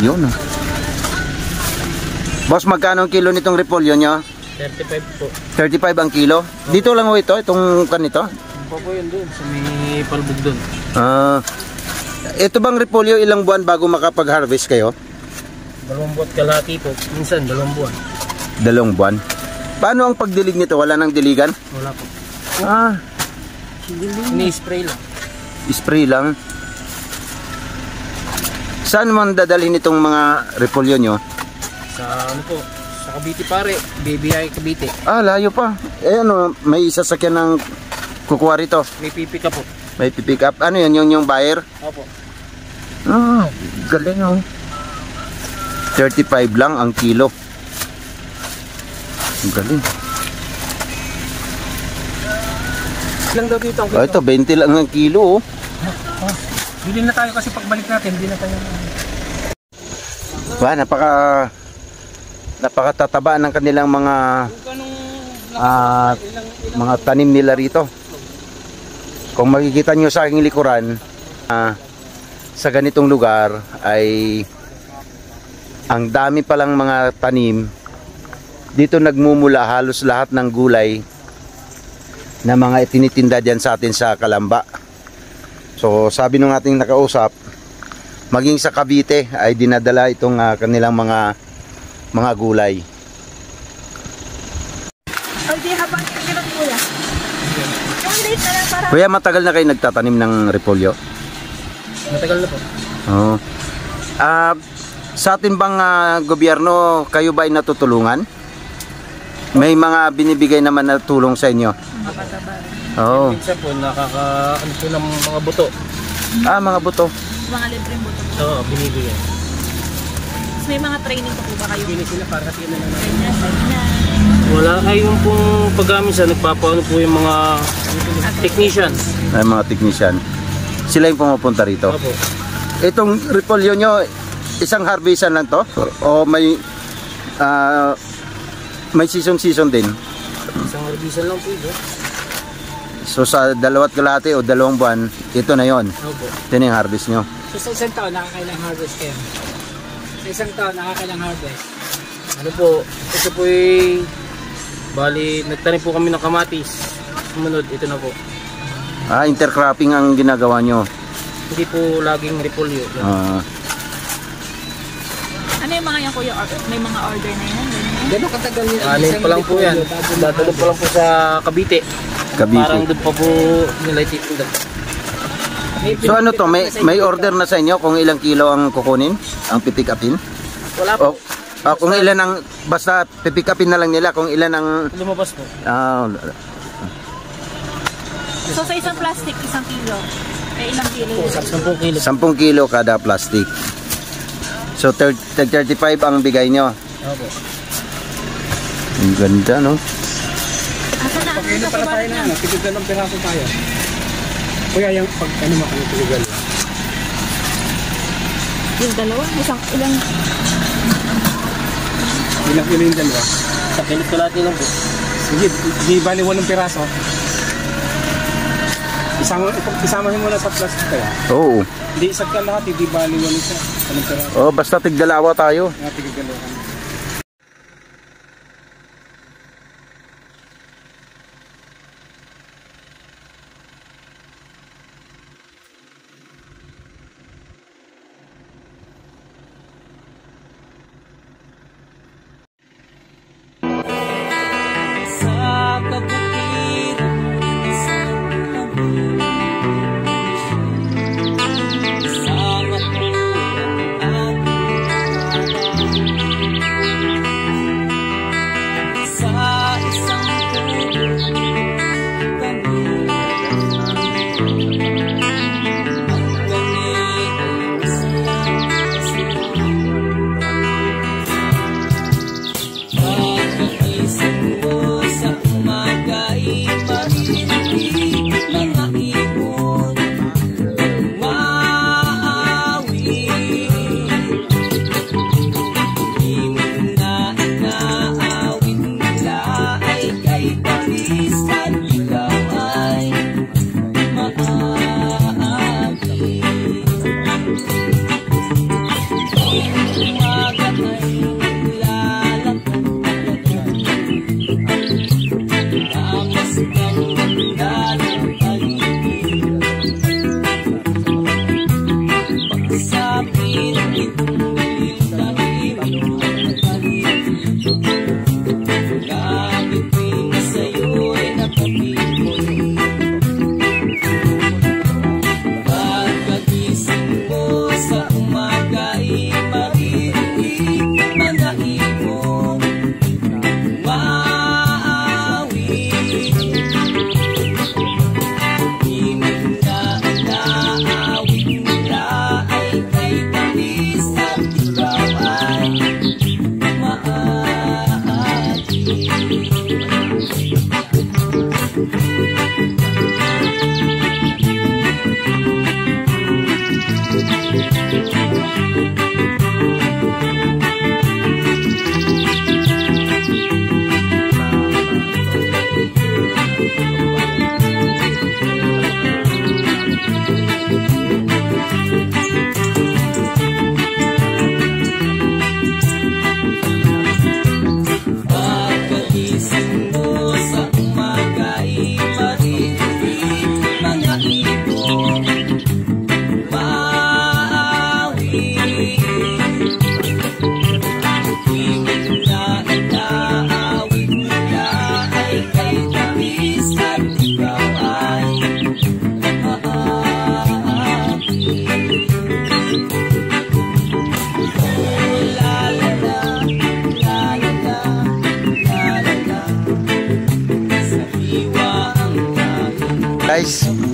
Yun. Boss, magkano ang kilo nitong repolyo nyo? 35 po. 35 ang kilo? Dito lang ho ito, itong kanito? Po po yun doon, sa may palbog doon. Ito bang repolyo ilang buwan bago makapag-harvest kayo? 2 buwan kalahati po, minsan 2 buwan. 2 buwan? Paano ang pagdilig nito? Wala nang diligan? Wala po. Ini-spray lang. Spray lang? Saan man dadalhin itong mga repolyo nyo? Sa ano po, sa Cavite pare, BBI Cavite. Layo pa. May sasakyan ng kukuha rito. May pipick up po. May pipick up. Ano yan? Yung buyer? Opo. Galing oh. 35 lang ang kilo. Galing. Lang daw dito ang kilo. Ito, 20 lang ang kilo oh. Bilhin na tayo kasi pagbalik natin, hindi na tayo. Napakatataba ng kanilang mga mga tanim nila rito. Kung makikita nyo sa aking likuran, sa ganitong lugar ay ang dami palang mga tanim. Dito nagmumula halos lahat ng gulay na mga itinitinda dyan sa atin sa Calamba. So sabi nung ating nakausap, maging sa Cavite ay dinadala itong kanilang mga gulay. Kuya, matagal na kayo nagtatanim ng repolyo? Matagal na po. Sa atin bang gobyerno, kayo ba ay natutulungan? May mga binibigay naman na tulong sa inyo? Minsan po nakakaano po ng mga buto. Mga buto. Mga libreng buto. Oo, binibigay. May mga training po ba kayo? Hindi sila para kasi na wala kayong pong paggamit sa nagpapaano po yung mga technician. Ay, mga technician. Sila yung pumupunta rito. Opo. Itong repolyo nyo, isang harvestan lang to? O may season din? Isang harvestan lang po ito. So sa 2 kalahati o 2 buwan, ito na yon. Opo. Ito na yung harvest nyo. So sa isang taon, nakakailang harvest kayo? Sa isang taon, nakakailang harvest? Ano po, ito po ay bali, nagtanim po kami ng kamatis. Sumunod, ito na po. Intercropping ang ginagawa nyo. Hindi po laging repolyo. Ano yung mga yan kuya? May mga order na yan? Gano'ng katagal nyo? Anin pa lang po yan. Dadalo pa lang po sa Cavite. Parang doon pa po nila ititinda. So ano to, may order na sa inyo kung ilang kilo ang kukunin? Ang pipick upin? Wala po. Kung ilan ang, basta pipick upin na lang nila kung ilan ang lumabas po. So sa isang plastic, 1 kilo. Ilang kilo? 10 kilo. 10 kilo kada plastic. So 35 ang bigay nyo. Opo. Ang ganda no? Pag-ino pala tayo na, tigigal ng piraso tayo. Kuya, yung pag-ano makano tigigal? Yung dalawa? Ilang kilo yung dalawa? Sa kilit kalahati lang po. Sige, di bali 8 piraso. Isamahin mo na sa plastic kaya? Oo. Hindi isang kalahati, di bali 8 isa. Anong piraso? Basta tigdalawa tayo. Tigigal kami.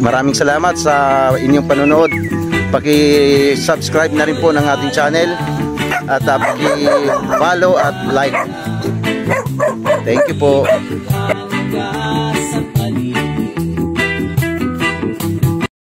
Maraming salamat sa inyong panonood. Paki-subscribe na rin po ng ating channel at paki-follow at like. Thank you po.